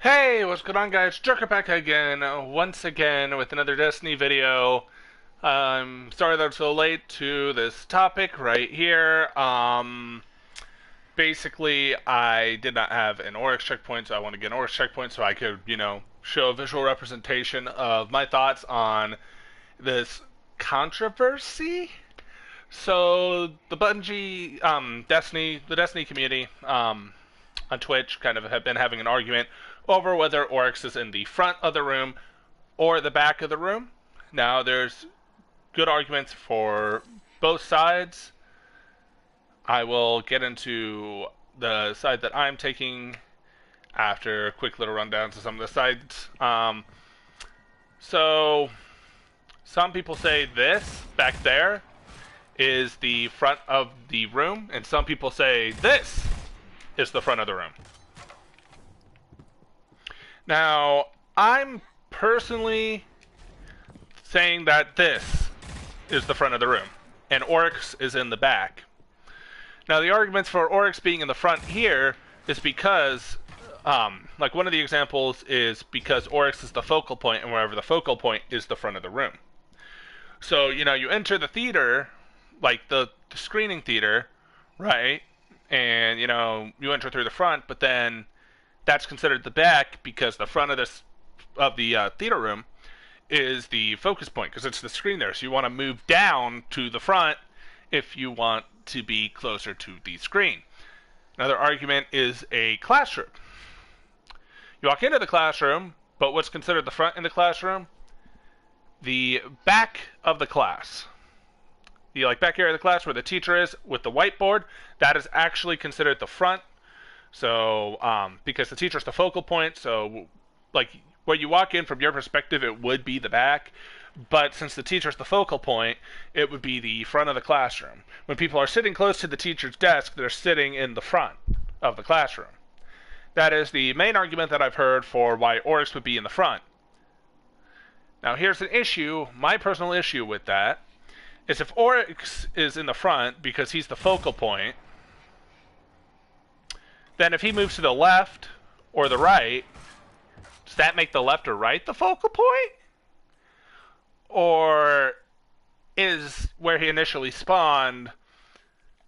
Hey, what's going on, guys? Jerker back again, once again, with another Destiny video. I'm sorry that I'm so late to this topic right here. Basically, I did not have an Oryx checkpoint, so I want to get an Oryx checkpoint so I could, show a visual representation of my thoughts on this controversy. So, the Bungie, the Destiny community, on Twitch kind of have been having an argument over whether Oryx is in the front of the room or the back of the room. Now, there's good arguments for both sides. I will get into the side that I'm taking after a quick little rundown to some of the sides. So, some people say this back there is the front of the room, and some people say this is the front of the room. Now, I'm personally saying that this is the front of the room, and Oryx is in the back. Now, the arguments for Oryx being in the front here is because, like one of the examples is because Oryx is the focal point, and wherever the focal point is the front of the room. So, you enter the theater, like the screening theater, right? And, you enter through the front, but then that's considered the back because the front of the theater room is the focus point because it's the screen there. So you want to move down to the front if you want to be closer to the screen. Another argument is a classroom. You walk into the classroom, but what's considered the front in the classroom? The back of the class. The back area of the class where the teacher is with the whiteboard, that is actually considered the front. So, because the teacher's the focal point, so where you walk in from your perspective, it would be the back. But since the teacher's the focal point, it would be the front of the classroom. When people are sitting close to the teacher's desk, they're sitting in the front of the classroom. That is the main argument that I've heard for why Oryx would be in the front. Now, here's an issue. My personal issue with that is if Oryx is in the front because he's the focal point, then if he moves to the left or the right, does that make the left or right the focal point? Or is where he initially spawned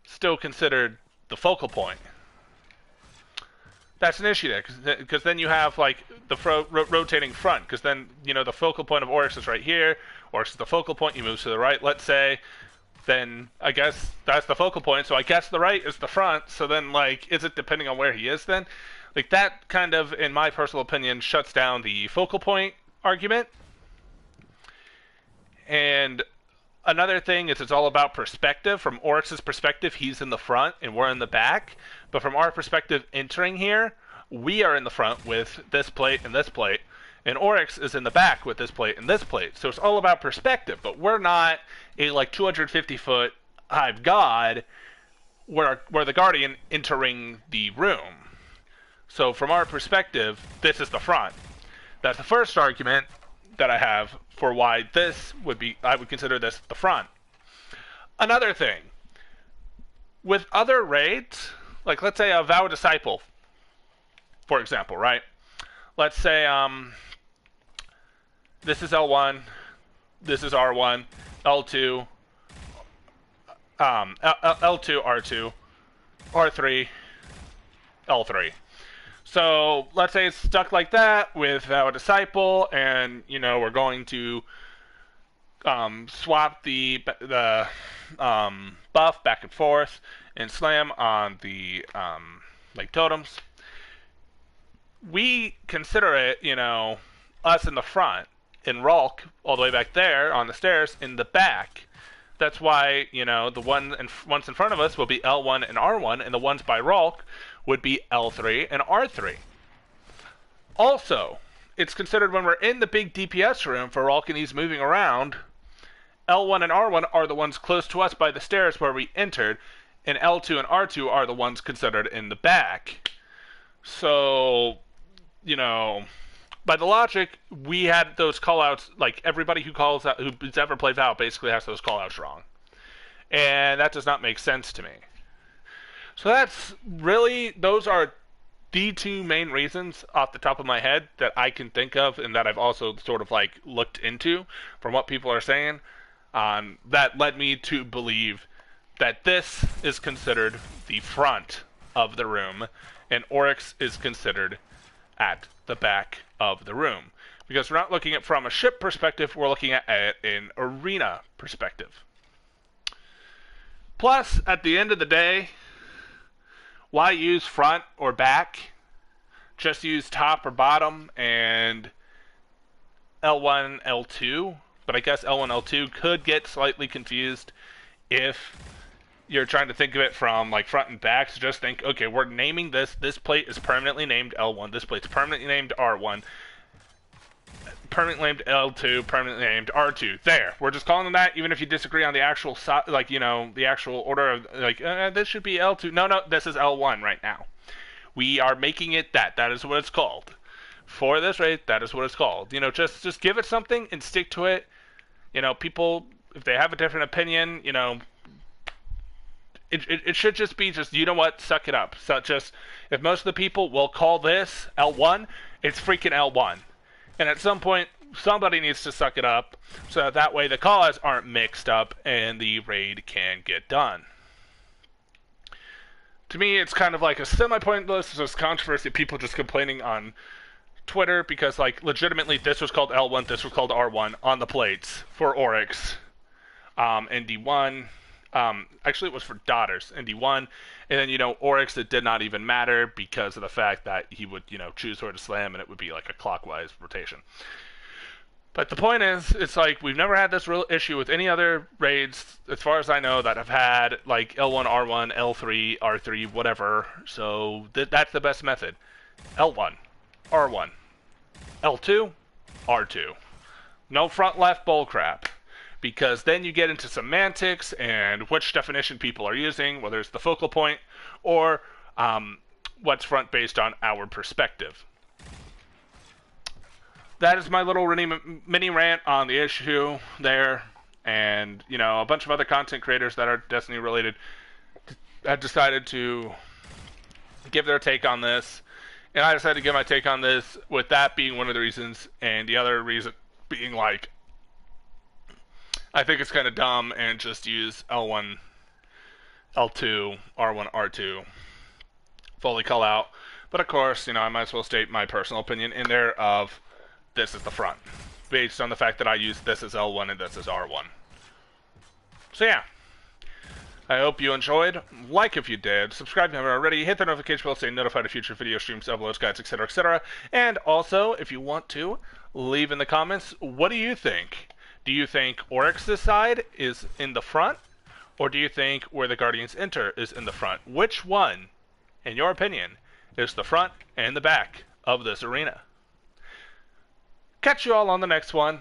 still considered the focal point? That's an issue there, because then you have the rotating front, because then the focal point of Oryx is right here. Oryx is the focal point. You move to the right, let's say. Then I guess that's the focal point. So I guess the right is the front. So then is it depending on where he is then? That kind of, in my personal opinion, shuts down the focal point argument. And another thing is it's all about perspective. From Oryx's perspective, he's in the front and we're in the back. But from our perspective entering here, we are in the front with this plate and this plate. And Oryx is in the back with this plate and this plate. So it's all about perspective. But we're not a 250-foot hive god. We're the Guardian entering the room. So from our perspective, this is the front. That's the first argument that I have for why this would be, I would consider this the front. Another thing, with other raids, let's say a Vow Disciple, for example, right? Let's say this is L1, this is R1, L2, L2, R2, R3, L3. So let's say it's stuck like that with our disciple, and we're going to swap the buff back and forth and slam on the totems. We consider it, us in the front, and Ralk all the way back there on the stairs in the back. That's why the ones in front of us will be L1 and R1, and the ones by Ralk would be L3 and R3. Also, it's considered when we're in the big DPS room for Ralk and he's moving around, L1 and R1 are the ones close to us by the stairs where we entered, and L2 and R2 are the ones considered in the back. So, by the logic, we had those callouts, everybody who's ever played Val basically has those callouts wrong. And that does not make sense to me. So that's really, those are the two main reasons off the top of my head that I can think of, and that I've also sort of like looked into from what people are saying, that led me to believe that this is considered the front of the room, and Oryx is considered at the back of the room. Because we're not looking at from a ship perspective, we're looking at an arena perspective. Plus, at the end of the day, why use front or back? Just use top or bottom and L1, L2. But I guess L1, L2 could get slightly confused if you're trying to think of it from like front and back. So just think, okay, we're naming this. This plate is permanently named L1. This plate's permanently named R1. Permanently named L2, permanently named R2. There. We're just calling them that, even if you disagree on the actual, like, you know, the actual order of, like, this should be L2. No, this is L1 right now. We are making it that. That is what it's called. For this raid, that is what it's called. You know, just give it something and stick to it. You know, people, if they have a different opinion, you know, it should just be just, you know what, suck it up. So just, if most of the people will call this L1, it's freaking L1. And at some point, somebody needs to suck it up, so that way the cause aren't mixed up and the raid can get done. To me, it's kind of like a semi-pointless, just controversy, people just complaining on Twitter, because, like, legitimately, this was called L1, this was called R1 on the plates for Oryx, and D1. Actually, it was for Daughters in D1, and then, you know, Oryx, it did not even matter because of the fact that he would, you know, choose where to slam, and it would be like a clockwise rotation. But the point is, it's like, we've never had this real issue with any other raids, as far as I know, that have had, like, L1, R1, L3, R3, whatever, so that's the best method. L1, R1, L2, R2. No front left bullcrap. Because then you get into semantics and which definition people are using, whether it's the focal point or what's front based on our perspective. That is my little mini rant on the issue there. And, you know, a bunch of other content creators that are Destiny related have decided to give their take on this. And I decided to give my take on this, with that being one of the reasons, and the other reason being, like, I think it's kind of dumb and just use L1, L2, R1, R2, fully call out. But of course, you know, I might as well state my personal opinion in there of this is the front, based on the fact that I use this as L1 and this as R1. So yeah, I hope you enjoyed. Like if you did, subscribe if you haven't already, hit the notification bell to stay notified of future video streams, uploads, guides, etc., etc. And also, if you want to, leave in the comments, what do you think? Do you think Oryx's side is in the front? Or do you think where the Guardians enter is in the front? Which one, in your opinion, is the front and the back of this arena? Catch you all on the next one.